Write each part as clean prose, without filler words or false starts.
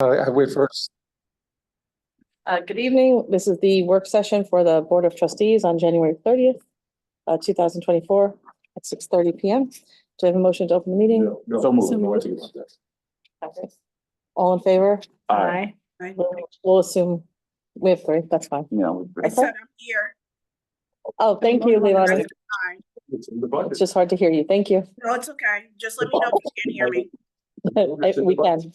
I wait first. Good evening. This is the work session for the Board of Trustees on January 30th, 2024 at 6:30 PM. Do I have a motion to open the meeting? No. So moved. Okay. All in favor? Aye. We'll assume we have three. That's fine. Yeah. I said I'm here. Oh, thank you, Leilani. Fine. It's in the budget. It's just hard to hear you. Thank you. No, it's okay. Just let me know if you can't hear me. We can.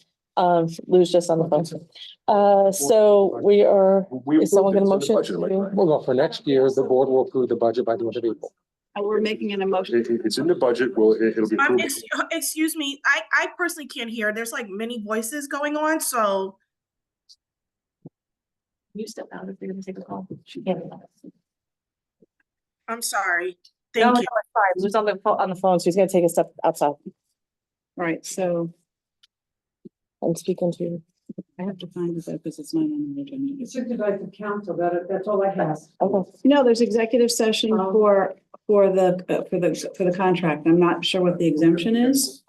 Lou's just on the phone. So we are, is someone going to motion? Well, for next year, the board will approve the budget by the end of April. We're making an emotion. It's in the budget. Well, it'll be approved. Excuse me, I personally can't hear. There's like many voices going on, so. You step out if you're going to take a call. She can't. I'm sorry. No, Thank no, you. it's fine. Lou's on the phone. So he's going to take a step outside Right, so and speak into you. I have to find this out because it's not on the agenda. It's just advice of council, that's all I have. Okay. No, there's executive session for the contract. I'm not sure what the exemption is.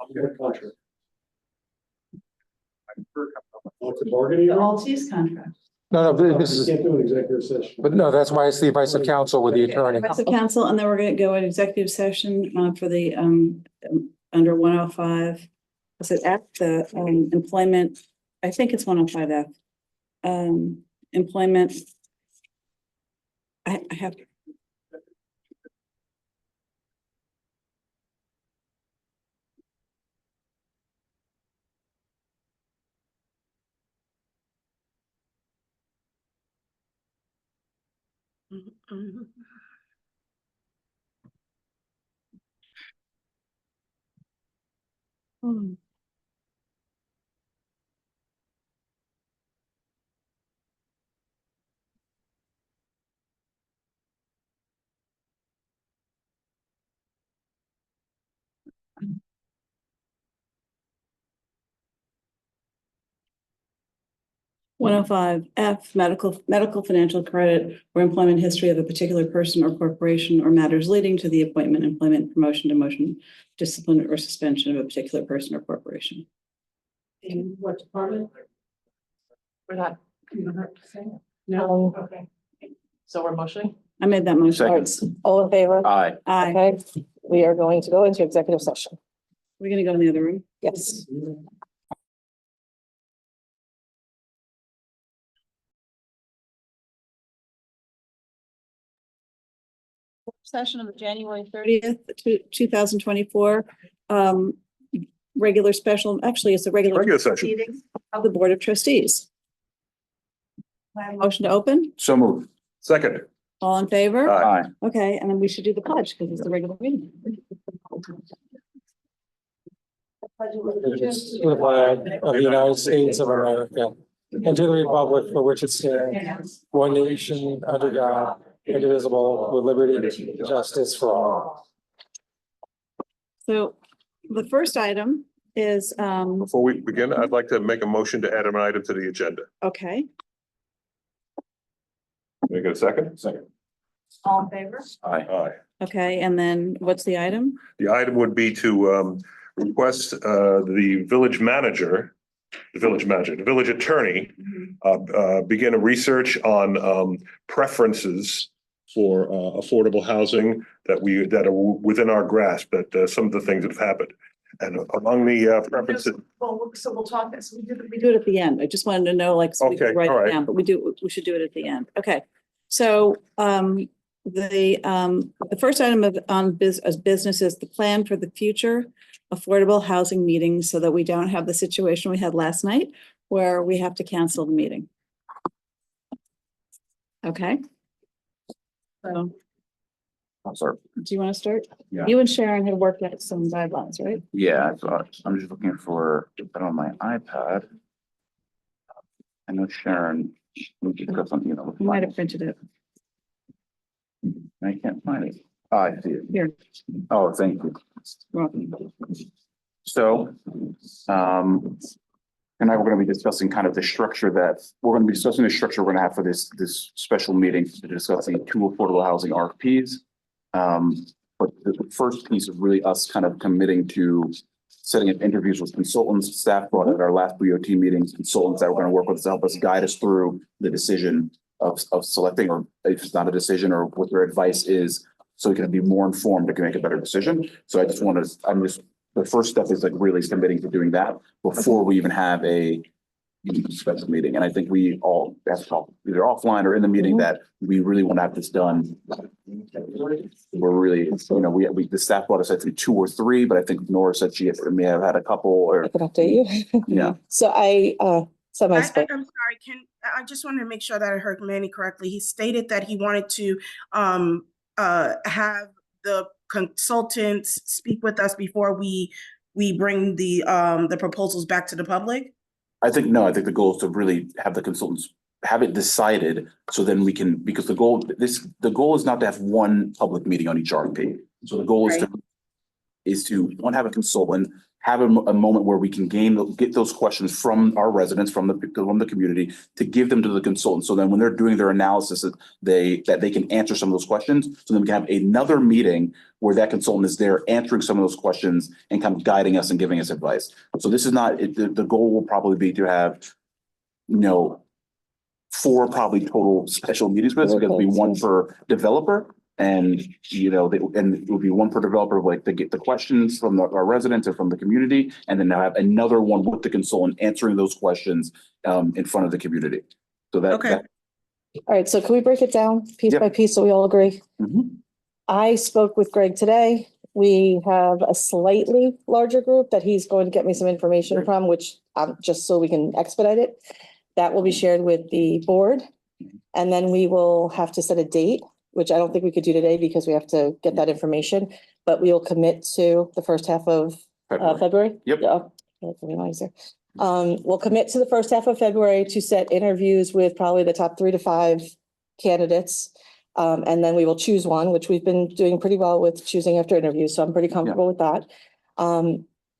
What's the bargaining? The Maltese contract. No, but this is, Can't do an executive session. but no, that's why it's the advice of counsel with the attorney. That's the council, and then we're gonna go in executive session for the under 105. Is it F, the employment? I think it's 105 F. Employment. I have. Hmm. (105) F, medical financial credit or employment history of a particular person or corporation or matters leading to the appointment, employment, promotion, demotion, discipline, or suspension of a particular person or corporation. In what department? We're not. You don't have to say it. No, Um, okay. So we're motioning? I made that motion. Second. All in favor? Aye. Aye. Okay. We are going to go into executive session. We're gonna go in the other room. Yes. Session of the January 30th, 2024. Regular special, actually, it's a regular session. meeting of the Board of Trustees. Motion to open, So moved. Second. all in favor? Aye. Okay, and then we should do the pledge because it's a regular meeting. It's to the flag of the United States of America and to the republic for which it stands, one nation under God, indivisible, with liberty and justice for all. So the first item is, Before we begin, I'd like to make a motion to add an item to the agenda. okay, Can I get a second? Second. all in favor? Aye. Aye. Okay, and then what's the item? The item would be to request the village attorney begin a research on preferences for affordable housing that are within our grasp, that some of the things that have happened. And among the preferences, Well, so we'll talk, so we do it at the end. I just wanted to know, like, so we Okay, could write all it right. down, but we should do it at the end. Okay. So, the first item as business is the plan for the future affordable housing meetings so that we don't have the situation we had last night where we have to cancel the meeting. Okay. So, I'm sorry. do you want to start? Yeah. You and Sharon have worked out some guidelines, right? Yeah, so I'm just looking for that on my iPad. I know Sharon, we just got something. You might have printed it I can't find it. Oh, I see it. here. Oh, thank you. Welcome. So, tonight we're going to be discussing kind of the structure we're going to be discussing the structure we're going to have for this special meeting to discuss the two affordable housing RFPs. But the first piece of really us kind of committing to setting up interviews with consultants. Staff brought at our last BOT meetings, consultants that were going to work with us to help us guide us through the decision of selecting, or if it's not a decision, or what their advice is, so we can be more informed to make a better decision. So I just want to, the first step is like really committing to doing that before we even have a special meeting. And I think we all have to talk either offline or in the meeting that we really want to have this done. We're really, the staff brought us, I think, 2 or 3, but I think Nora said she may have had a couple or, I can update you. yeah. So I I'm semi-spoke. sorry, I just wanted to make sure that I heard Manny correctly. He stated that he wanted to have the consultants speak with us before we bring the proposals back to the public. I think the goal is to really have the consultants have it decided, so then we can, because the goal is not to have one public meeting on each RFP. So the goal is to have a consultant, have a moment where we can get those questions from our residents, from the community, to give them to the consultant. So then when they're doing their analysis, that they can answer some of those questions. So then we can have another meeting where that consultant is there answering some of those questions and kind of guiding us and giving us advice. So this is not, the goal will probably be to have, 4 probably total special meetings with us. It'll be 1 per developer. And, and it will be 1 per developer, like to get the questions from our residents or from the community. And then have another one with the consultant answering those questions in front of the community. So that. Okay. All right, so can we break it down piece Yep. by piece so we all agree? Mhm. I spoke with Greg today. We have a slightly larger group that he's going to get me some information from, which just so we can expedite it. That will be shared with the board. And then we will have to set a date, which I don't think we could do today because we have to get that information, but we will commit to the first half of February. Yep. Yeah, that's gonna be nicer. We'll commit to the first half of February to set interviews with probably the top 3 to 5 candidates. And then we will choose one, which we've been doing pretty well with choosing after interviews, so I'm pretty comfortable with that.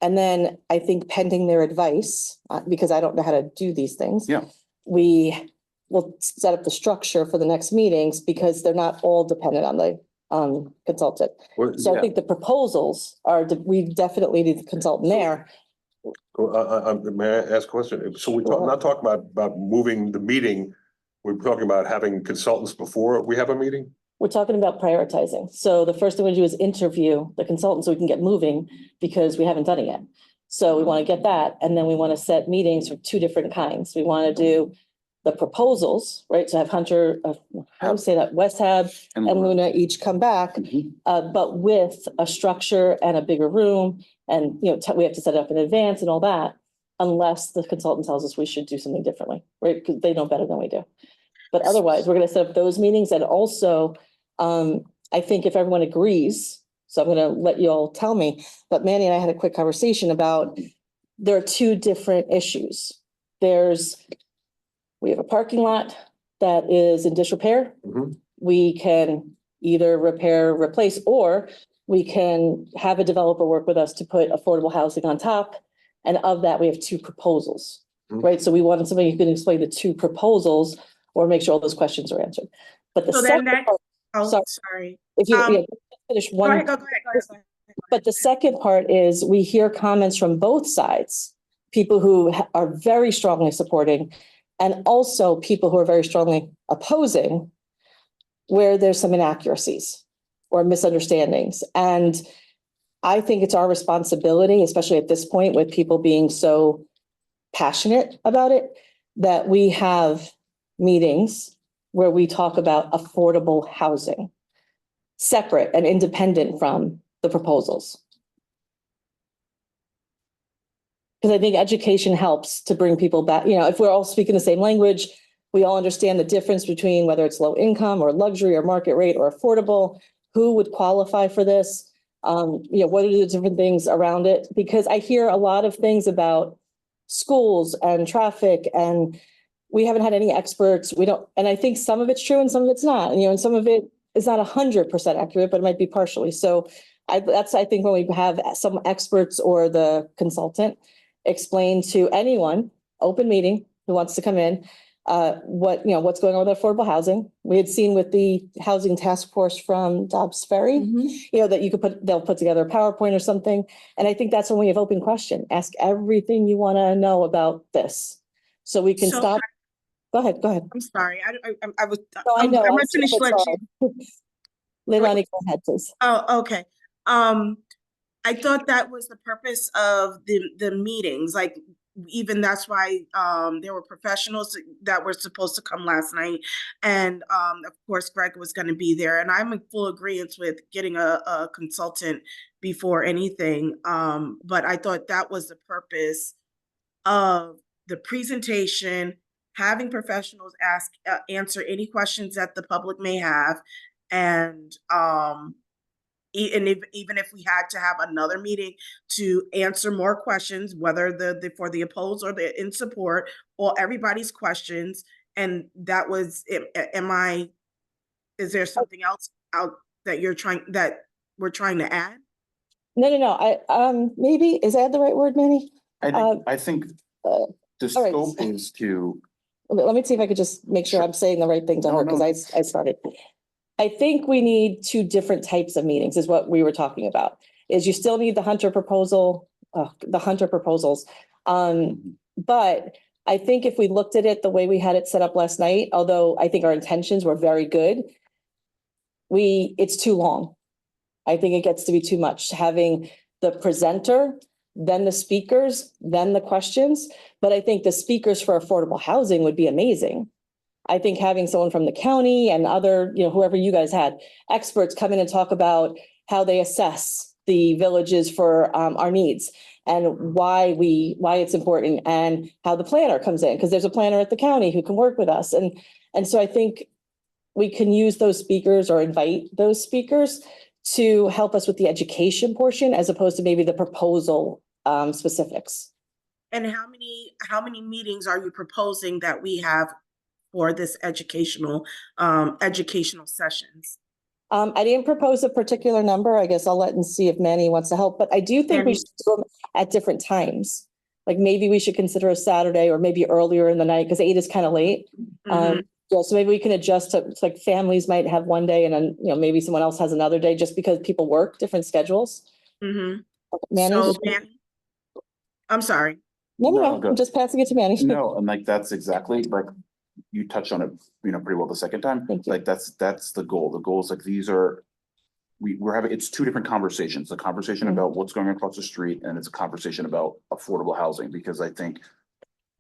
And then I think pending their advice, because I don't know how to do these things. Yeah. We will set up the structure for the next meetings because they're not all dependent on the consultant. So I think the proposals we definitely need the consultant there. May I ask a question? So we're not talking about moving the meeting. We're talking about having consultants before we have a meeting? We're talking about prioritizing. So the first thing we do is interview the consultant so we can get moving because we haven't done it yet. So we want to get that. And then we want to set meetings for 2 different kinds. We want to do the proposals, right? So have Hunter, how do you say that? West Hab and Luna each come back, Mhm. but with a structure and a bigger room. And, we have to set it up in advance and all that, unless the consultant tells us we should do something differently, right? Because they know better than we do. But otherwise, we're going to set up those meetings. And also, I think if everyone agrees, so I'm going to let you all tell me, but Manny and I had a quick conversation about there are 2 different issues. We have a parking lot that is in disrepair. Mhm. We can either repair, replace, or we can have a developer work with us to put affordable housing on top. And of that, we have 2 proposals, Mhm. right? So we wanted somebody who can explain the 2 proposals or make sure all those questions are answered. But the So then second that, part, sorry. sorry. if you um, finish Go one. ahead, go ahead. But the second part is we hear comments from both sides, people who are very strongly supporting and also people who are very strongly opposing where there's some inaccuracies or misunderstandings. And I think it's our responsibility, especially at this point with people being so passionate about it, that we have meetings where we talk about affordable housing, separate and independent from the proposals. Because I think education helps to bring people back. If we're all speaking the same language, we all understand the difference between whether it's low income or luxury or market rate or affordable, who would qualify for this? What are the different things around it? Because I hear a lot of things about schools and traffic, and we haven't had any experts. And I think some of it's true and some of it's not, and some of it is not 100% accurate, but it might be partially. So I think when we have some experts or the consultant explain to anyone, open meeting, who wants to come in, what's going on with affordable housing. We had seen with the housing task force from Dobbs Ferry, that they'll put together a PowerPoint or something. And I think that's when we have open question, ask everything you want to know about this. So we can So- stop. Go ahead. I'm sorry, I was, No, I know. I'm I'm gonna finish super let sorry. you, Leilani, go ahead, please. oh, okay. I thought that was the purpose of the meetings, like, even that's why, there were professionals that were supposed to come last night. And, of course, Greg was gonna be there, and I'm in full agreement with getting a consultant before anything. But I thought that was the purpose of the presentation, having professionals answer any questions that the public may have. And, even if we had to have another meeting to answer more questions, whether the for the opposed or the in support, or everybody's questions. And that was, is there something else out that we're trying to add? No. Maybe, is that the right word, Manny? I think the all right. scope is to, Let me see if I could just make sure I'm saying the right thing to No, her, no. because I started. I think we need two different types of meetings is what we were talking about, is you still need the Hunter proposals. But I think if we looked at it the way we had it set up last night, although I think our intentions were very good, it's too long. I think it gets to be too much, having the presenter, then the speakers, then the questions. But I think the speakers for affordable housing would be amazing. I think having someone from the county and other, whoever you guys had, experts come in and talk about how they assess the villages for our needs and why it's important, and how the planner comes in, because there's a planner at the county who can work with us. And so I think we can use those speakers or invite those speakers to help us with the education portion, as opposed to maybe the proposal specifics. And how many meetings are you proposing that we have for this educational sessions? I didn't propose a particular number. I guess I'll let and see if Manny wants to help, but I do think we Manny. should do them at different times. Like maybe we should consider a Saturday or maybe earlier in the night, because 8 is kind of late. Mhm. So maybe we can adjust to, it's like families might have one day and then, maybe someone else has another day, just because people work different schedules. Mhm. Manny? So, Manny, I'm sorry. No, go- I'm just passing it to Manny. no, and like, that's exactly, like, you touched on it, pretty well the second time. Thank you. Like, that's the goal. The goal is like, we're having, it's two different conversations, a conversation Mhm. about what's going on across the street, and it's a conversation about affordable housing, because I think,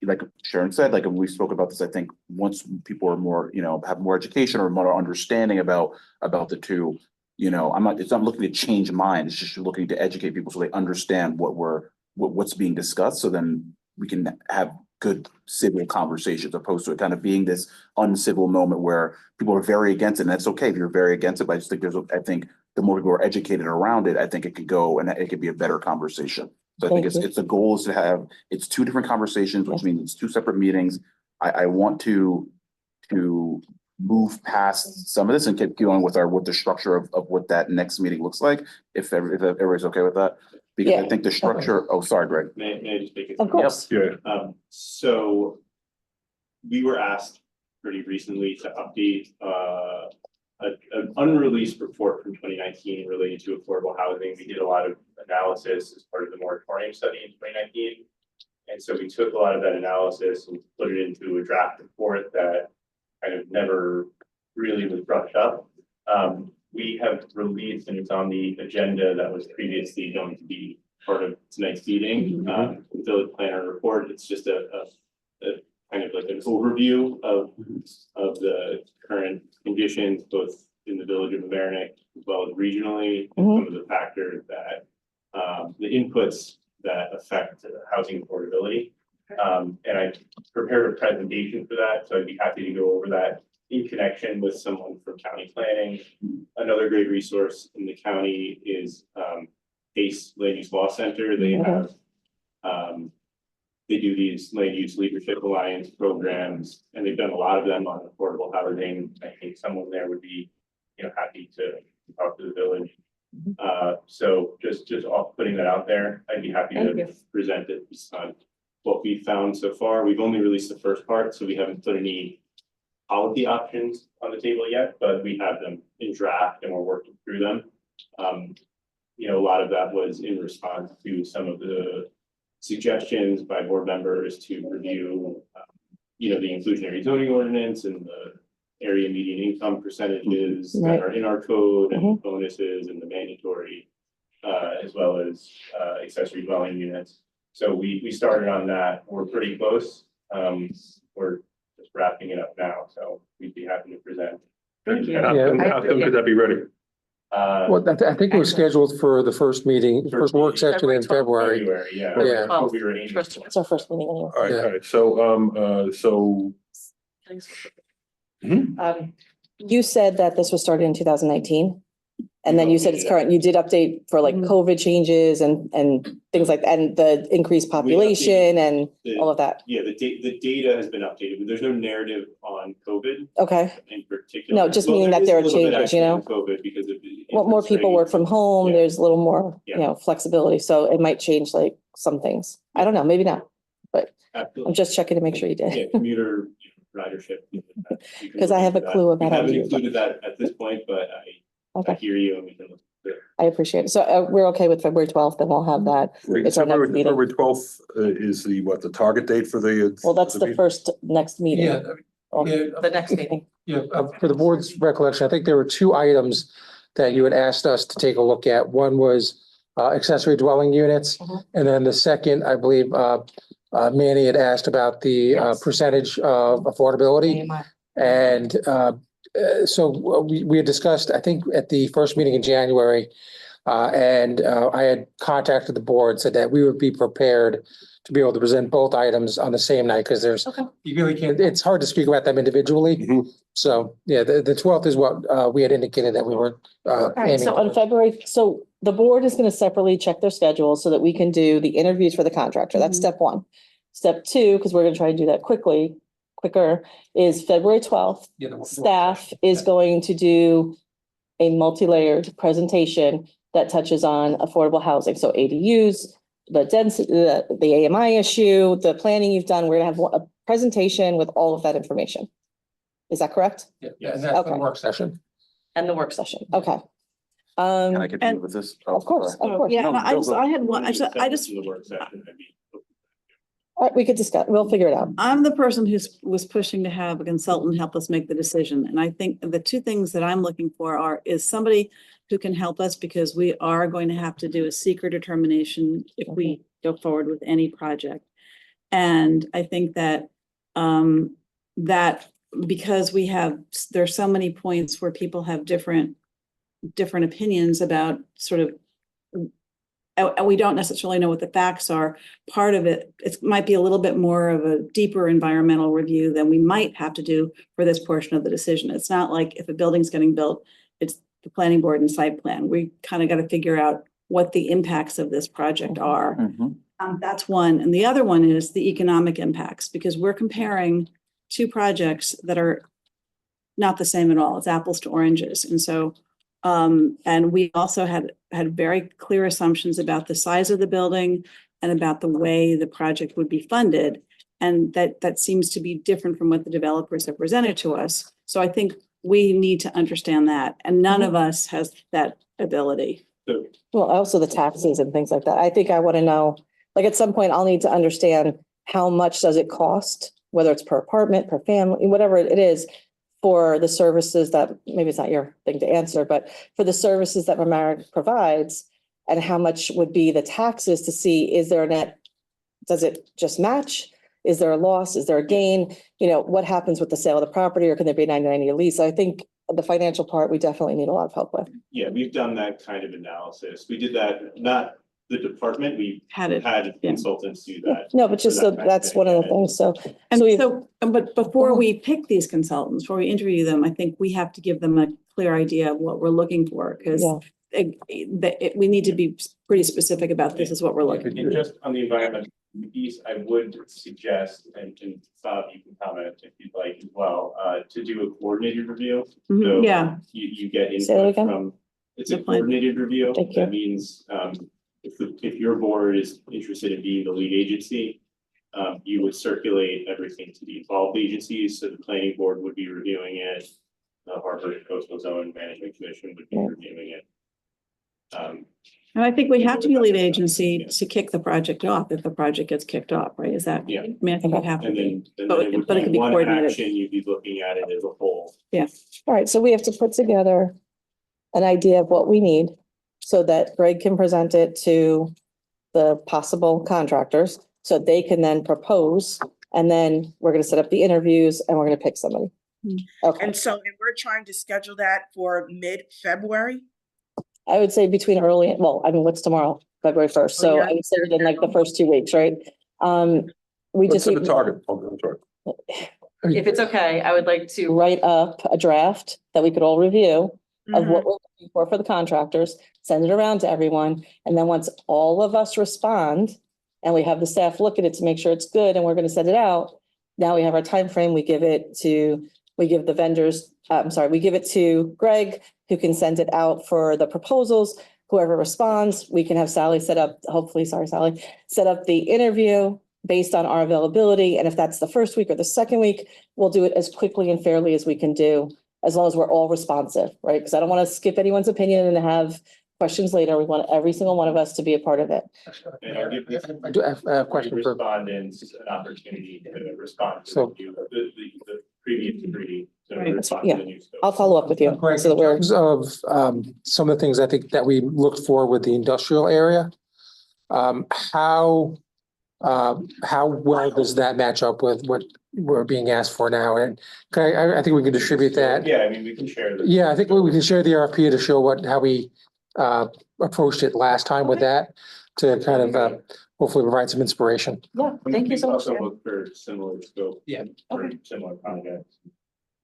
like Sharon said, like, when we spoke about this, I think once people are more, have more education or more understanding about the two, it's not looking to change minds, it's just looking to educate people so they understand what's being discussed, so then we can have good civil conversations, opposed to it kind of being this uncivil moment where people are very against it. And that's okay if you're very against it, but I just think I think the more people are educated around it, I think it could go and it could be a better conversation. So I think Thank you. it's the goal is to have, it's two different conversations, which means it's two separate meetings. I want to move past some of this and keep going with the structure of what that next meeting looks like, if everybody's okay with that. Because I Yeah. think the structure, oh, sorry, Greg. May I just make it? Of course. Yeah, So we were asked pretty recently to update an unreleased report from 2019 related to affordable housing. We did a lot of analysis as part of the moratorium study in 2019. And so we took a lot of that analysis and put it into a draft report that kind of never really was brushed up. We have released, and it's on the agenda that was previously going to be part of tonight's meeting, the village planner report. It's just a kind of like an overview of the current conditions, both in the village of Mamaroneck as well as regionally, and some of the factors that the inputs that affect housing affordability. And I prepared a presentation for that, so I'd be happy to go over that in connection with someone from county planning. Another great resource in the county is PACE Land Use Law Center. They have they do these land use leadership alliance programs, and they've done a lot of them on affordable housing. I think someone there would be, happy to talk to the village. So just off putting that out there, I'd be happy Thank to you. present it this time. what we found so far. We've only released the first part, so we haven't put any policy options on the table yet, but we have them in draft and we're working through them. You know, a lot of that was in response to some of the suggestions by board members to review, you know, the inclusionary zoning ordinance and the area median income percentages Right. that are in our code and bonuses and the mandatory, as well as accessory dwelling units. So we started on that. We're pretty close. We're just wrapping it up now, so we'd be happy to present. Thank you. And how soon could that be ready? Well, I think it was scheduled for the first meeting, first work session in February. February, yeah. Yeah. That's what we were aiming for. It's our first meeting anyway. All right, Yeah. all right. So, You said that this was started in 2019. And then you said it's current. You did update for like COVID changes and things like, and the increased population and all of that. Yeah, the data has been updated, but there's no narrative on COVID Okay. in particular. No, just meaning that there are changes, you know? COVID because of. the Well, more people work from home. Yeah. There's a little more, you Yeah. know, flexibility. So it might change like some things. I don't know, maybe not. I'm Absolutely. just checking to make sure you Yeah, did. commuter ridership. Because I have a clue about We how to haven't use it. included that at this point, but I Okay, hear you and we can look at it. I appreciate it. So we're okay with February 12th, then we'll have that. It's our next meeting. February 12th is the target date for the? Well, that's the meeting? first next meeting. Yeah, Or yeah. The next meeting. Yeah, for the board's recollection, I think there were two items that you had asked us to take a look at. One was accessory dwelling units. Mhm. And then the second, I believe, Manny had asked about the Yes. percentage of affordability. And so we had discussed, I think, at the first meeting in January, and I had contacted the board, said that we would be prepared to be able to present both items on the same night, because there's, Okay. you really can't, it's hard to speak about them individually. Mhm. So, yeah, the 12th is what we had indicated that we were All right, aiming so on for. February, so the board is gonna separately check their schedule so that we can do the interviews for the contractor. That's Mhm. step one. Step two, because we're gonna try to do that quicker, is February 12th. Yeah, the- Staff is going to do a multi-layered presentation that touches on affordable housing. So ADUs, the density, the AMI issue, the planning you've done. We're gonna have a presentation with all of that information. Is that correct? Yeah, and that's the Okay. work session. And the work session, okay. Can I Um, continue with this? of course, Sorry. of course. Yeah, No, and I go, just, go. I had one, I Separate just, from the work session, I'd be- All right, we could discuss, we'll figure it out. I'm the person was pushing to have a consultant help us make the decision. And I think the two things that I'm looking for is somebody who can help us, because we are going to have to do a seeker determination if we go forward with any project. And I think that that because there's so many points where people have different opinions about sort of, and we don't necessarily know what the facts are. Part of it might be a little bit more of a deeper environmental review than we might have to do for this portion of the decision. It's not like if a building's getting built, it's the planning board and site plan. We kind of got to figure out what the impacts of this project are. Mhm. That's one. And the other one is the economic impacts, because we're comparing two projects that are not the same at all. It's apples to oranges. And so, and we also had very clear assumptions about the size of the building and about the way the project would be funded. And that seems to be different from what the developers have presented to us. So I think we need to understand that, and none of us has that ability. So Well, also the taxes and things like that. I think I want to know, like at some point, I'll need to understand how much does it cost, whether it's per apartment, per family, whatever it is, for the services that, maybe it's not your thing to answer, but for the services that Mamaroneck provides, and how much would be the taxes to see, is there a net, does it just match? Is there a loss? Is there a gain? You know, what happens with the sale of the property, or can there be a 99-year lease? I think the financial part, we definitely need a lot of help with. yeah, we've done that kind of analysis. We did that, not the department, we Had it. had Yeah. consultants do that. No, but just For so that kind of that's thing. one of the things. So, And we've- but before we pick these consultants, before we interview them, I think we have to give them a clear idea of what we're looking for, because Yeah. we need to be pretty specific about this is what we're looking for. And just on the environmental piece, I would suggest, and Bob, you can comment if you'd like as well, to do a coordinated review. Mhm, So yeah. You get Say that input again? from, it's a The plan. coordinated review. Thank you. That means, if your board is interested in being the lead agency, You would circulate everything to the involved agencies, so the planning board would be reviewing it. The Harbor Coastal Zone Management Commission would be reviewing it. And I think we have to be lead agency to kick the project off if the project gets kicked off, right? Is that? Yeah. I mean, I think you have to And be. then But it would but it be could be one coordinated. action, you'd be looking at it as a whole. All right, so we have to put together an idea of what we need so that Greg can present it to the possible contractors, so they can then propose, and then we're gonna set up the interviews and we're gonna pick somebody. Hmm. Okay, And so, and we're trying to schedule that for mid-February? I would say between early, well, I mean, what's tomorrow? February 1st, so yeah. I would say within like the first 2 weeks, right? We What's just the need, target? Oh, I'm sorry. if it's okay, I would like to write up a draft that we could all review of what we're looking for the contractors, send it around to everyone, and then once all of us respond and we have the staff look at it to make sure it's good and we're gonna send it out, now we have our time frame. We give the vendors, we give it to Greg, who can send it out for the proposals. Whoever responds, we can have Sally set up, hopefully, sorry, Sally, set up the interview based on our availability. And if that's the first week or the second week, we'll do it as quickly and fairly as we can do, as long as we're all responsive, right? Because I don't want to skip anyone's opinion and have questions later. We want every single one of us to be a part of it. And I'll give the I do have a question for, respondents an opportunity to respond to So- the previous three. So Right, respond to yeah. the new scope. I'll follow up with you. Greg, So that in we're, terms of some of the things I think that we looked for with the industrial area, how well does that match up with what we're being asked for now? And I think we can distribute that. Yeah, I mean, we can share the. Yeah, I think we can share the RFP to show how we approached it last time with that, to kind of hopefully provide some inspiration. yeah, thank you so much. Also look for similar scope. Yeah. For similar projects.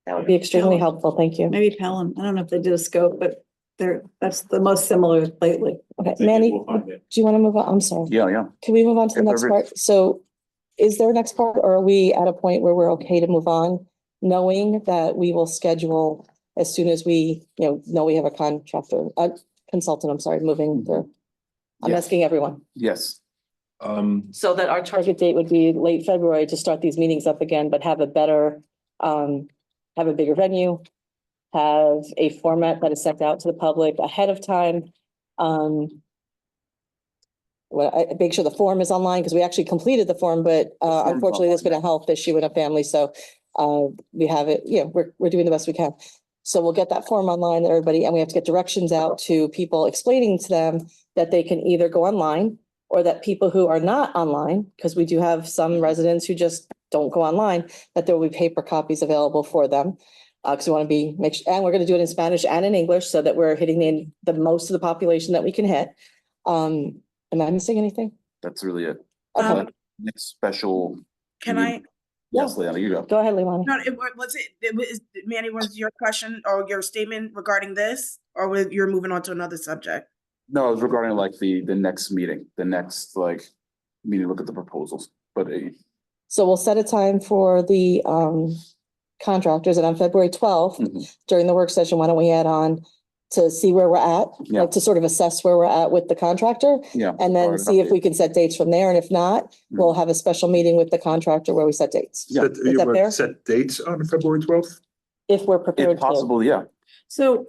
That would be extremely helpful. Thank you. Maybe Pelham. I don't know if they did a scope, but that's the most similar lately. Okay, I think Manny, we'll find it. do you want to move on? I'm sorry. Yeah. Can we move on to the Yeah, next perfect. part? So is there a next part, or are we at a point where we're okay to move on, knowing that we will schedule as soon as we, know we have a consultant, moving through? I'm Yeah. asking everyone. Yes. So that our target date would be late February to start these meetings up again, but have a better, have a bigger venue, have a format that is sent out to the public ahead of time. Make sure the form is online, because we actually completed the form, but form's unfortunately, there's been a online. health issue in a family, so we have it, we're doing the best we can. So we'll get that form online to everybody, and we have to get directions out to people, explaining to them that they can either go online, or that people who are not online, because we do have some residents who just don't go online, that there will be paper copies available for them. Because we want to and we're going to do it in Spanish and in English, so that we're hitting the most of the population that we can hit. Am I missing anything? That's really it. Okay, Next special. Can I, Yes, Leanna, you go. go ahead, Leilani. no, Manny, was your question or your statement regarding this, or you're moving on to another subject? No, it was regarding like the next meeting, the next meeting, look at the proposals, but So we'll set a time for the contractors, and on February 12th, during the work session, why don't we add on to see where we're at? Yeah. Like to sort of assess where we're at with the contractor, yeah. and then see if we can set dates from there, and if not, we'll have a special meeting with the contractor where we set dates. Yeah. Set- you that want fair? Set dates on February 12th? If we're prepared If to, possible, yeah. So.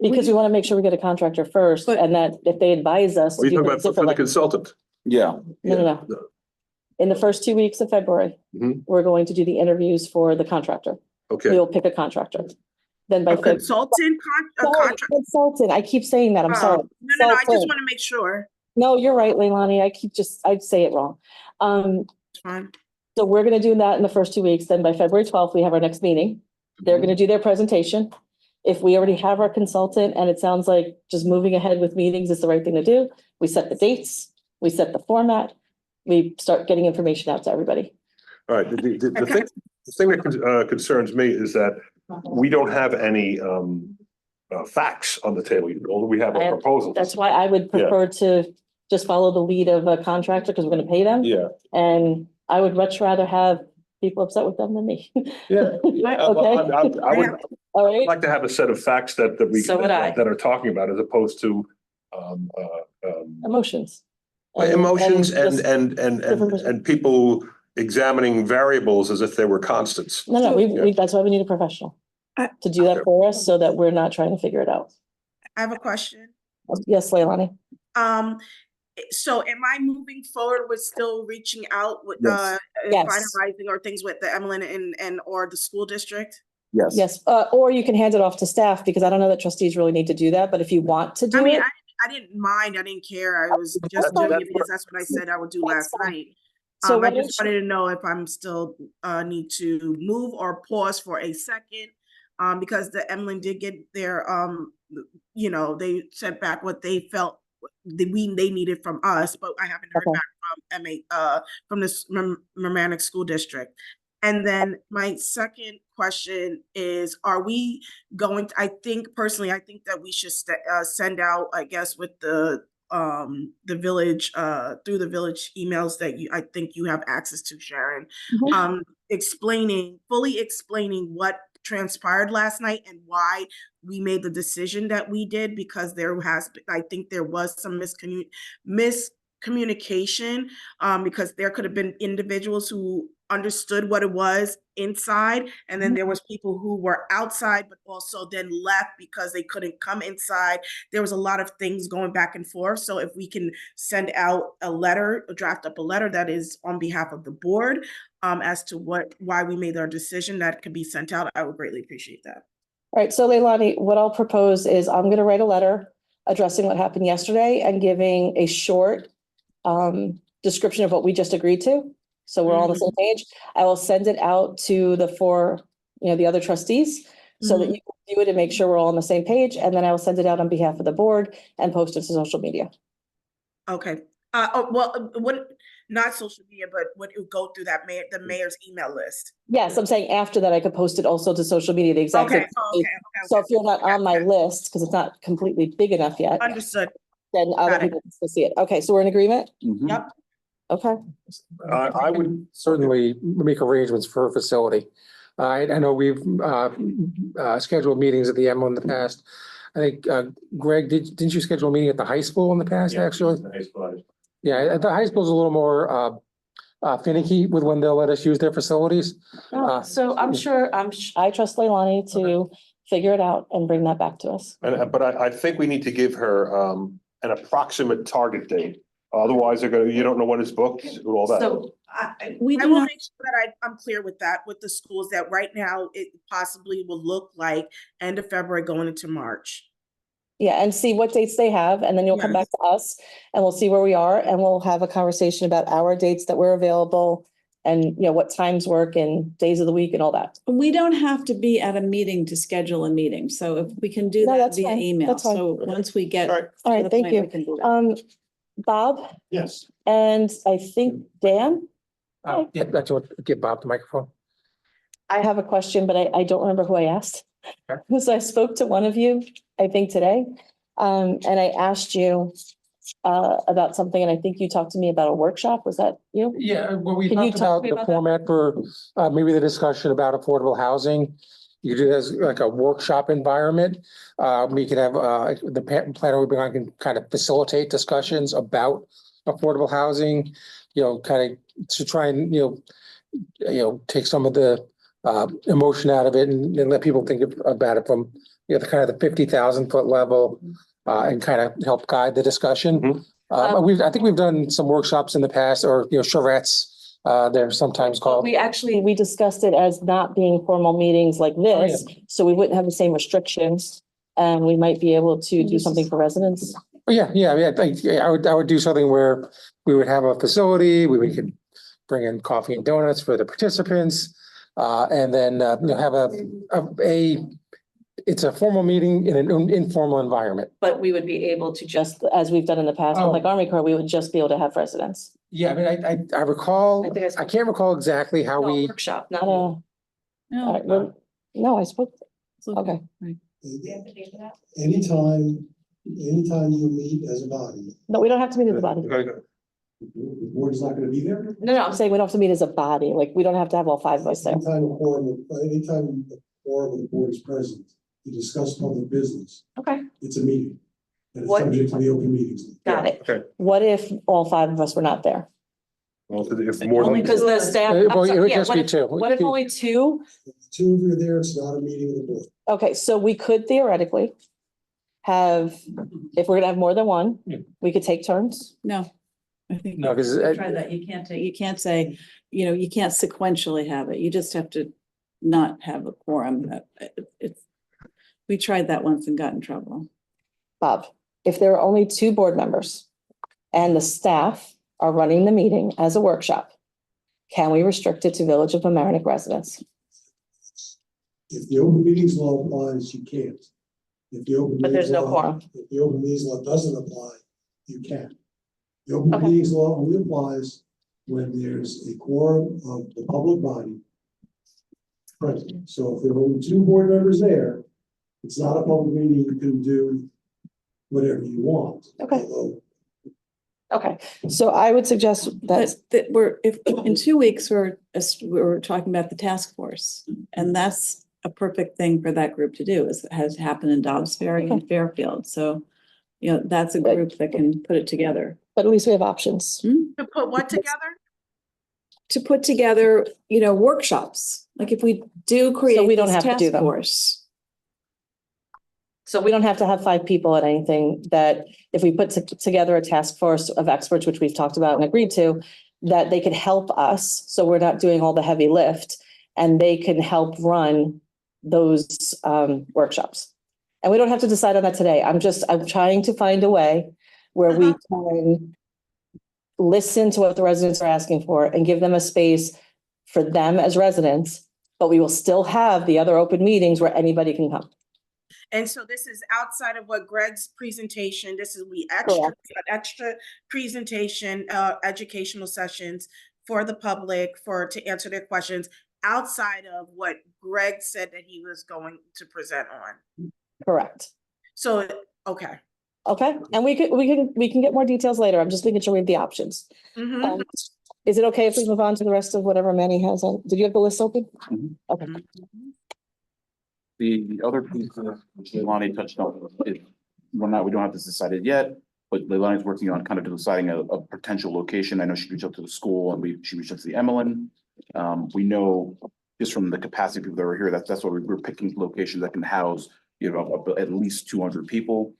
because we want to make sure we get a contractor first, But- and that if they advise us. Are you to do talking things about for the differently- consultant? Yeah. No. In the first 2 weeks of February, Mhm. we're going to do the interviews for the contractor. Okay, We'll pick a contractor. Then by A February. consultant, a contract? Consultant, I keep saying that, I'm sorry. No, I just Consultant. want to make sure. No, you're right, Leilani, I'd say it wrong. It's fine. So we're gonna do that in the first 2 weeks, then by February 12th, we have our next meeting. They're gonna do their presentation. If we already have our consultant, and it sounds like just moving ahead with meetings is the right thing to do, we set the dates, we set the format, we start getting information out to everybody. all right. The thing that concerns me is that we don't have any facts on the table. All we have I are have- proposals. That's why I would prefer to just follow the lead of a contractor, because we're gonna pay them. Yeah, And I would much rather have people upset with them than me. yeah. Okay, I would all right, like to have a set of facts that we So would I. that are talking about, as opposed to emotions. Emotions just- and people examining variables as if they were constants. No, that's why we need a professional to do that for us so that we're not trying to figure it out. I have a question. Yes, Leilani? So am I moving forward with still reaching out with, Yes. Yes. finalizing or things with the Emlyn and or the school district? Yes. Yes, or you can hand it off to staff because I don't know that trustees really need to do that, but if you want to I do mean, it. I didn't mind, I didn't care, I was just fine. doing it because that's what I said I would do That's last fine. night. So I why just don't you- wanted to know if I'm still, need to move or pause for a second. Because the Emlyn did get their, you know, they sent back what they felt they needed from us, but I haven't heard Okay. back from from this Mamaroneck School District. And then my second question is, are we going to, I think personally, I think that we should send out, I guess, with the village, through the village emails that I think you have access to, Sharon, fully explaining what transpired last night and why we made the decision that we did, because I think there was some miscommunication, because there could have been individuals who understood what it was inside, and then there was people who were outside but also then left because they couldn't come inside. There was a lot of things going back and forth. So if we can send out a letter, draft up a letter that is on behalf of the board, as to why we made our decision, that could be sent out, I would greatly appreciate that. All right, so Leilani, what I'll propose is I'm going to write a letter addressing what happened yesterday and giving a short description of what we just agreed to. So we're all on the same page. I will send it out to the other trustees so that you can view it and make sure we're all on the same page. And then I will send it out on behalf of the board and post it to social media. Okay. Not social media, but would it go through the mayor's email list? Yes, I'm saying after that, I could post it also to social media, the exact same. Okay. So if you're not on my list, because it's not completely big enough yet, Understood. then other Got it. people can still see it. Okay, so we're in agreement? Mhm. Yep. Okay. I would, Certainly make arrangements for a facility. I know we've scheduled meetings at the Emlyn in the past. I think, Greg, didn't you schedule a meeting at the high school in the past, actually? Yeah, the high school's a little more finicky with when they'll let us use their facilities. So I'm sure, I trust Leilani to figure it out and bring that back to us. but I think we need to give her an approximate target date. Otherwise, you don't know when it's booked, and all that. So we I do will not, make sure that I'm clear with that with the schools, that right now it possibly will look like end of February going into March. Yeah, and see what dates they have, and then you'll come back to us and we'll see where we are and we'll have a conversation about our dates that we're available and, what times work and days of the week and all that. we don't have to be at a meeting to schedule a meeting. So if we can do No, that that's via fine. email. That's fine. So once we get. All right. All to right, the thank point, you. we can do that. Bob Yes. and I think Dan, Yeah, that's what, give Bob the microphone. I have a question, but I don't remember who I asked. Okay. So I spoke to one of you, I think today, and I asked you about something, and I think you talked to me about a workshop. Was that you? Yeah, well, we Can you talked talk about to me the about that? format for maybe the discussion about affordable housing. You do it as like a workshop environment. We could have the planner we bring on can kind of facilitate discussions about affordable housing, kind of to try and, take some of the emotion out of it and let people think about it from, the kind of the 50,000 foot level and kind of help guide the discussion. I think we've done some workshops in the past, or, charrettes, they're sometimes called. We discussed it as not being formal meetings like this, so we wouldn't have the same restrictions. And we might be able to do something for residents. Yeah, I would do something where we would have a facility, we could bring in coffee and donuts for the participants. And then, have it's a formal meeting in an informal environment. But we would be able to just, as we've done in the past, with like Army Corps, we would just be able to have residents. Yeah, I mean, I recall, I think I can't recall exactly how we. Workshop, not a, all No. right, no, I spoke, it's okay. Anytime you meet as a body, No, we don't have to meet as a body. the board is not gonna be there. No, I'm saying we don't have to meet as a body, like, we don't have to have all five of us there. Anytime a quorum of the board is present, to discuss public business, Okay. it's a meeting. And it's What- subject to the open meetings. Got it. Okay. What if all five of us were not there? Well, if more Only than, Because the staff. Well, I'm sorry, it would yeah, just what be if- two. What if only two? Two of you are there, it's not a meeting of the board. Okay, so we could theoretically have, if we're gonna have more than one, Yeah. we could take turns. No, I think. No, because Try that. You can't say, you can't sequentially have it. You just have to not have a quorum. We tried that once and got in trouble. Bob, if there are only two board members and the staff are running the meeting as a workshop, can we restrict it to Village of Mamaroneck residents? If the open meetings law applies, you can't. If the open But there's meetings no law- quorum. If the open meetings law doesn't apply, you can. The open Okay. meetings law only applies when there's a quorum of the public body present. So if there are only two board members there, it's not a public meeting, you can do whatever you want. Okay. Although Okay, so I would suggest that, If in 2 weeks, we're talking about the task force. And that's a perfect thing for that group to do, is it has happened in Dobbs Ferry and Fairfield. So, that's a group that can put it together. but at least we have options. To put what together? To put together, workshops, like if we do create we don't this have to do task them. force. So we don't have to have five people at anything, that if we put together a task force of experts, which we've talked about and agreed to, that they could help us, so we're not doing all the heavy lift, and they can help run those workshops. And we don't have to decide on that today. I'm trying to find a way where we can listen to what the residents are asking for and give them a space for them as residents, but we will still have the other open meetings where anybody can come. And so this is outside of what Greg's presentation, this is Correct. extra presentation, educational sessions for the public to answer their questions outside of what Greg said that he was going to present on. Correct. So, okay. Okay, and we can get more details later. I'm just making sure we have the options. Mhm. Is it okay if we move on to the rest of whatever Manny has on? Did you have the list open? Mhm. Okay, The other piece that Leilani touched on is, we don't have this decided yet, but Leilani's working on kind of deciding a potential location. I know she reached out to the school and she reached out to the Emmeline. We know just from the capacity of people that were here, that's why we're picking locations that can house, at least 200 people.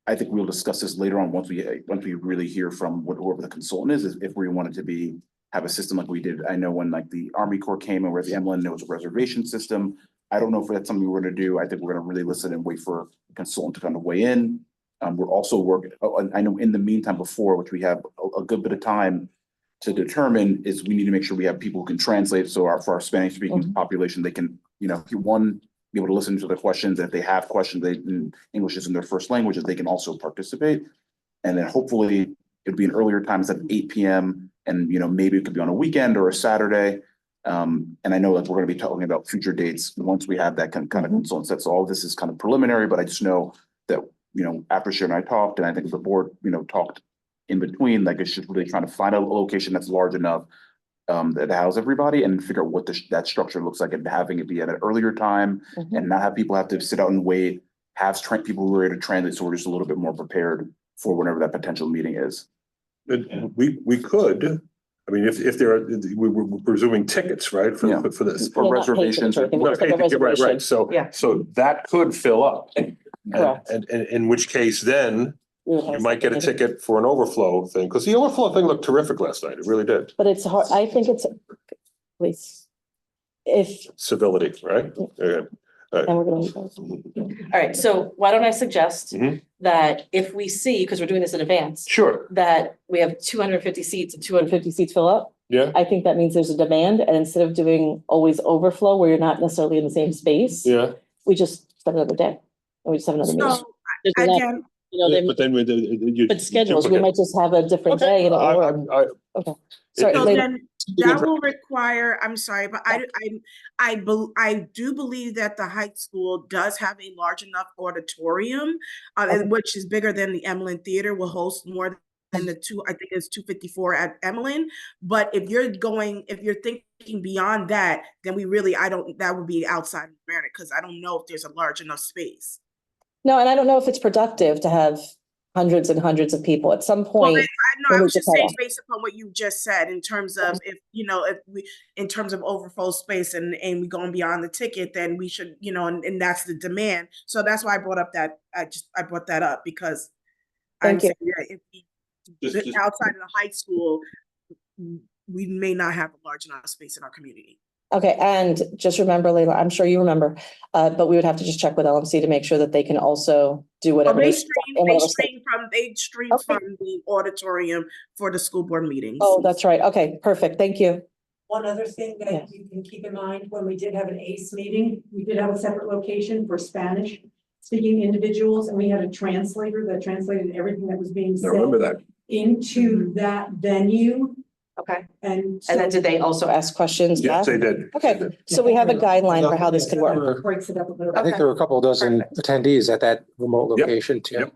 I think we'll discuss this later on once we really hear from whoever the consultant is, if we wanted to have a system like we did. I know when like the Army Corps came and we're at the Emmeline, there was a reservation system. I don't know if that's something we're gonna do. I think we're gonna really listen and wait for a consultant to kind of weigh in. We're also working, and I know in the meantime before, which we have a good bit of time to determine, is we need to make sure we have people who can translate. So for our Spanish speaking population, they can, be able to listen to the questions. If they have questions, in English isn't their first language, they can also participate. And then hopefully it'd be an earlier time instead of 8 p.m. And, maybe it could be on a weekend or a Saturday. And I know that we're going to be talking about future dates once we have that kind of consultant set. So all this is kind of preliminary, but I just know that, after Sharon and I talked, and I think the board, talked in between, like it's just really trying to find a location that's large enough that house everybody and figure out what that structure looks like, and having it be at an earlier time and not have people have to sit out and wait, have people who are ready to translate. So we're just a little bit more prepared for whenever that potential meeting is. we could, I mean, if there are, we're presuming tickets, right, for this. For Yeah, not reservations. paid tickets, Right, It's like a right, reservation. so, Yeah. so that could fill up. Correct. And in which case then We would have you might get a something. ticket for an overflow thing, because the overflow thing looked terrific last night. It really did. But it's hard, I think it's, please. If, Civility, right? Yeah. and we're gonna. All right, so why don't I suggest Mhm. that if we see, because we're doing this in advance, Sure, that we have 250 seats and 250 seats fill up, yeah, I think that means there's a demand, and instead of doing always overflow where you're not necessarily in the same space, yeah. we just set another day. And we just have another meeting. So There's enough, again, But then with the. but schedules, we might just have a different day and it will work. Sorry, so later. then that will require, I'm sorry, but I do believe that the high school does have a large enough auditorium, which is bigger than the Emmeline Theater, will host more than I think it's 254 at Emmeline. But if you're thinking beyond that, then that would be outside of Mamaroneck, because I don't know if there's a large enough space. No, and I don't know if it's productive to have hundreds and hundreds of people at some Well, point. I we was need just to cut saying off. based upon what you just said in terms of if we, in terms of overflow space and we going beyond the ticket, then we should, and that's the demand. So that's why I brought up that, I brought that up because I'm Thank you. saying that if we, Just- outside of the high school, we may not have a large enough space in our community. Okay, and just remember, Leila, I'm sure you remember, but we would have to just check with LMC to make sure that they can also do Well, whatever. they in whatever state. stream Okay. from the auditorium for the school board meetings. Oh, that's right. Okay, perfect. Thank you. One other thing Yeah. that you can keep in mind, when we did have an ACE meeting, we did have a separate location for Spanish speaking individuals, and we had a translator that translated everything that was being said that. into that venue. Okay. And And then so did they also ask questions Yes, back? they did. Okay, so we have a guideline for how this could work. breaks it up a little. I think there were a couple of dozen attendees at that remote Yep. location too. Yep.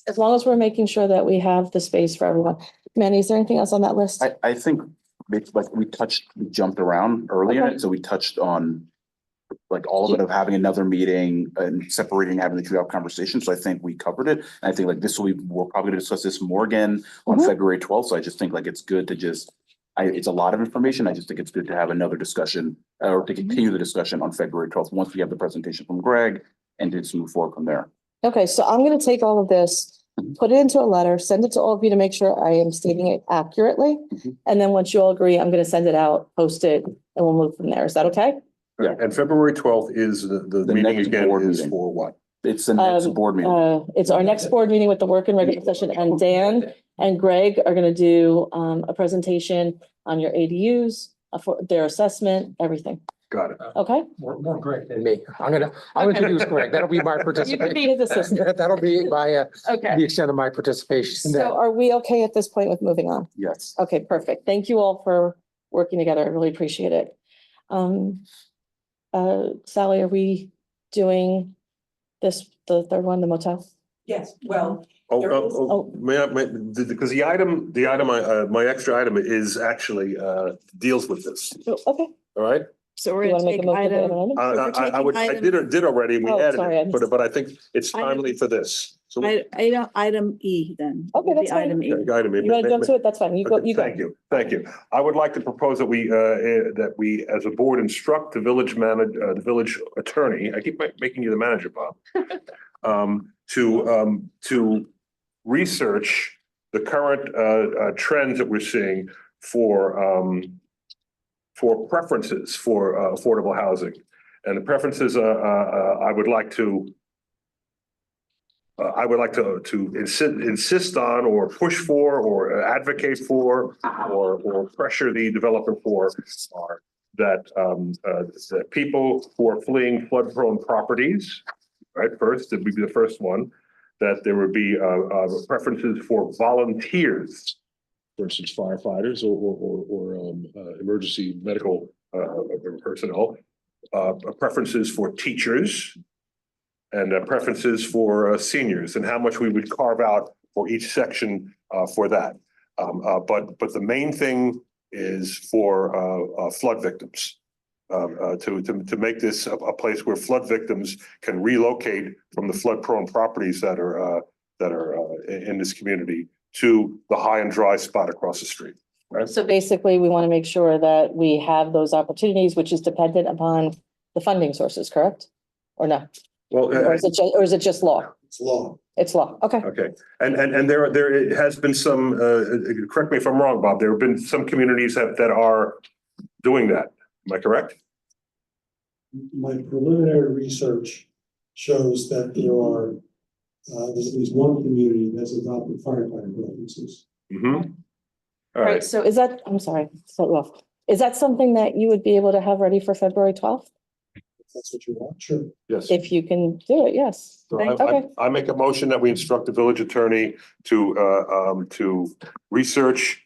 As long as we're making sure that we have the space for everyone. Manny, is there anything else on that list? I think it's like we jumped around early in Okay. it, so we touched on like all of it of having another meeting and separating, having the 2 hour conversation. So I think we covered it. And I think like we're probably gonna discuss this more again on Mhm. February 12th. So I just think like it's good to it's a lot of information. I just think it's good to have another discussion or to continue the discussion on February 12th, once we have the presentation from Greg and to just move forward from there. Okay, so I'm gonna take all of this, put it into a letter, send it to all of you to make sure I am stating it accurately. Mhm. And then once you all agree, I'm gonna send it out, post it, and we'll move from there. Is that okay? Yeah. And February 12th is the The meeting next again board is meeting. for what? It's the next board meeting. It's our next board meeting with the work and regular session, and Dan and Greg are gonna do a presentation on your ADUs, for their assessment, everything. Got it. Okay? More Greg than me. I'll introduce Greg. That'll be my You can participation. be his assistant. That'll be my, Okay. the extent of my participation. in So that. are we okay at this point with moving on? Yes. Okay, perfect. Thank you all for working together. I really appreciate it. Sally, are we doing the third one, the motel? Yes, well, Because the item, my extra item is actually, deals with this, Okay. all right? So we're You gonna wanna make take a motion? item, I did already, and we Oh, added sorry, I it, missed but I think it's timely for this. So. item E then. Okay, that's The fine. Item E. Okay, item, You wanna jump to it? That's fine. You go, Okay, you go. Thank you. I would like to propose that we, as a board, instruct the village the village attorney, I keep making you the manager, Bob. To research the current trends that we're seeing for preferences for affordable housing. And the preferences, I would like to insist on or push for or advocate for or pressure the developer for are that the people who are fleeing flood prone properties, right, first, that would be the first one, that there would be preferences for volunteers, for instance, firefighters or emergency medical personnel, preferences for teachers, and preferences for seniors, and how much we would carve out for each section for that. But the main thing is for flood victims. To make this a place where flood victims can relocate from the flood prone properties that are in this community to the high and dry spot across the street. Right? So basically, we want to make sure that we have those opportunities, which is dependent upon the funding sources, correct? Or no? Well, Or is it just law? It's law. It's law. Okay. okay, and there has been some, correct me if I'm wrong, Bob, there have been some communities that are doing that. Am I correct? My preliminary research shows that there's at least one community that's adopted firefighter preferences. Mm-hmm. All Right. right, So is that, I'm sorry, so off. Is that something that you would be able to have ready for February 12th? If that's what you want, sure. yes. If you can do it, yes. So Okay. I make a motion that we instruct the village attorney to research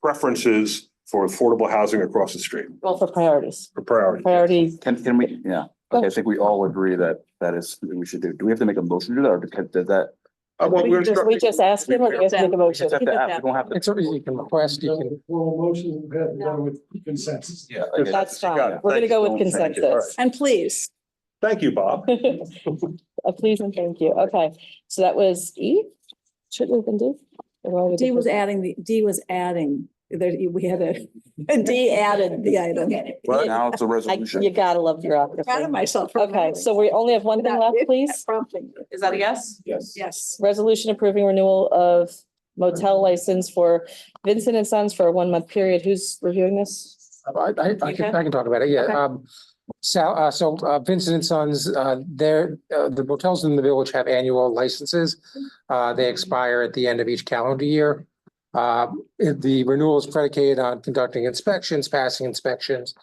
preferences for affordable housing across the street Well, for priorities. for priority. Priority. Can we, yeah, okay, I think we all agree that is what we should do. Do we have to make a motion to do that, or does that? Well, we're We just ask him, or do we have to make a We motion? just have to ask, we don't have to. It's, you can request, you can. Formal motion, we have to go with consensus. Yeah. That's You got fine. it. We're gonna Thank go you. with Thank you. All consensus. And please, Thank you, Bob. Please and thank you. Okay, so that was E? Should it have been D? Or D was adding, there, we had a D added the item. But now it's a You resolution. gotta love Proud of bureaucracy. myself. for Okay, remembering. so we only have one thing Without left, please. prompting. Is that a yes? Yes. Yes. Resolution approving renewal of motel license for Vincent and Sons for a 1 month period. Who's reviewing this? I can talk about it, yeah. Okay. Vincent and Sons, the motels in the village have annual licenses. They expire at the end of each calendar year. The renewal is predicated on conducting inspections, passing inspections.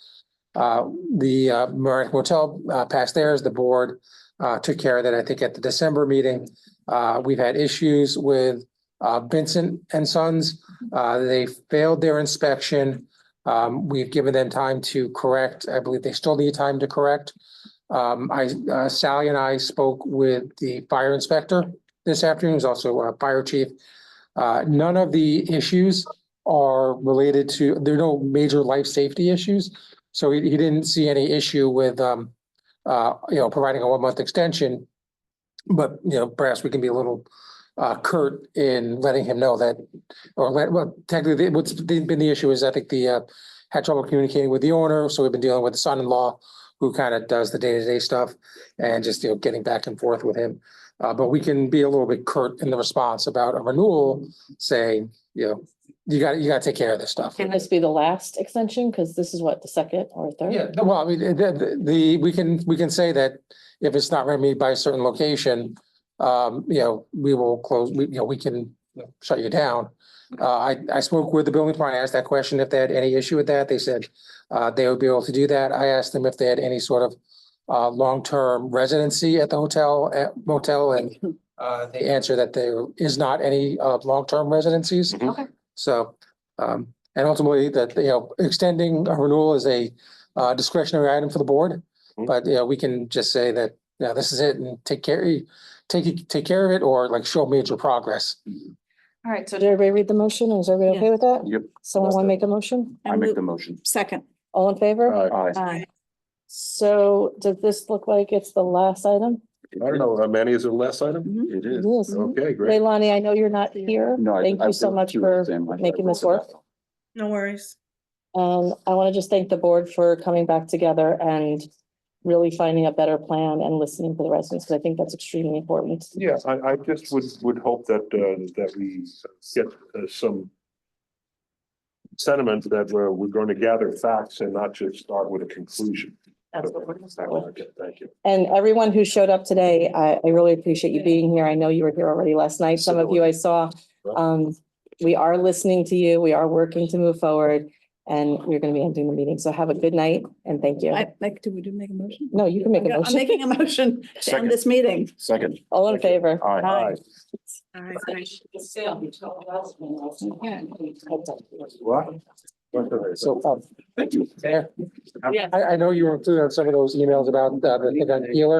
The Marriott Motel passed theirs, the board took care of that, I think, at the December meeting. We've had issues with Vincent and Sons. They failed their inspection. We've given them time to correct. I believe they still need time to correct. Sally and I spoke with the fire inspector this afternoon, who's also a fire chief. None of the issues are related to, there are no major life safety issues. So he didn't see any issue with, providing a 1 month extension. But, perhaps we can be a little curt in letting him know that, technically, what's been the issue is I think the had trouble communicating with the owner. So we've been dealing with the son-in-law who kind of does the day-to-day stuff and just, getting back and forth with him. But we can be a little bit curt in the response about a renewal, saying, you gotta take care of this stuff. Can this be the last extension? Because this is what, the second or third? Yeah, well, I mean, we can say that if it's not remedied by a certain location, we will close, we can shut you down. I spoke with the building department, I asked that question if they had any issue with that. They said they would be able to do that. I asked them if they had any sort of long-term residency at the motel, and they answered that there is not any long-term residencies. Okay. So, and ultimately that, extending a renewal is a discretionary item for the board. But, we can just say that, this is it and take care of it, or like show major progress. All right, so did everybody read the motion? Is everybody okay with that? Yep. Someone want to make a motion? I make the motion. Second. All in favor? Aye. Aye. So does this look like it's the last item? I don't know, Manny, is it the last item? It It is. is. Okay, great. Leilani, I know you're not here. No, Thank you so much for making this work. No worries. And I want to just thank the board for coming back together and really finding a better plan and listening to the residents, because I think that's extremely important. Yeah, I just would hope that we get some sentiment that we're going to gather facts and not just start with a conclusion. That's what we're gonna start with. Okay, thank you. And everyone who showed up today, I really appreciate you being here. I know you were here already last night. Some of you I saw. We are listening to you. We are working to move forward, and we're going to be ending the meeting. So have a good night and thank you. Do we make a motion? No, you can make a I'm motion. making a motion to Second. end this meeting. Second. All in favor? Aye. Aye. All right, thanks. What? So, Thank you. there, Yeah. I know you were included on some of those emails about the thing on Healer.